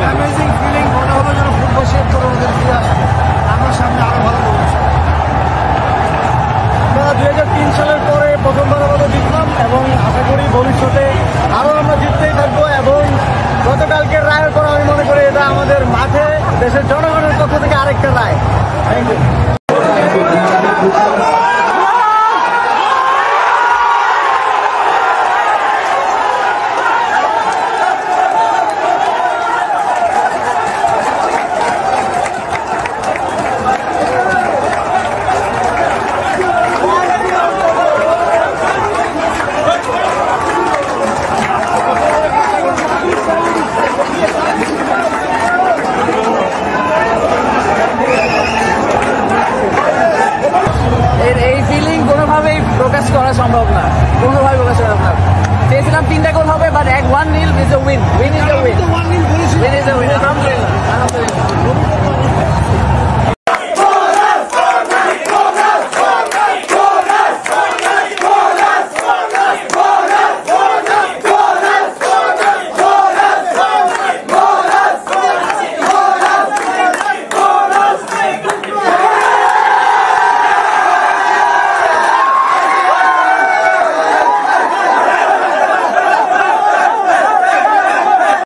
Amazing feeling মনে হলো যেন ফুটবল শেষ করে ওদের ফিরে আসে। আমরা সামনে আরো ভালো করবো। আমরা 2003 সালের পরে প্রথমবারের মতো জিতলাম এবং আশা করি ভবিষ্যতে আরো আমরা জিততেই থাকবো। এবং গতকালকের রায়ের পর আমি মনে করি এটা আমাদের মাঠে দেশের জনগণের পক্ষ থেকে আরেকটা রায়। Thank you.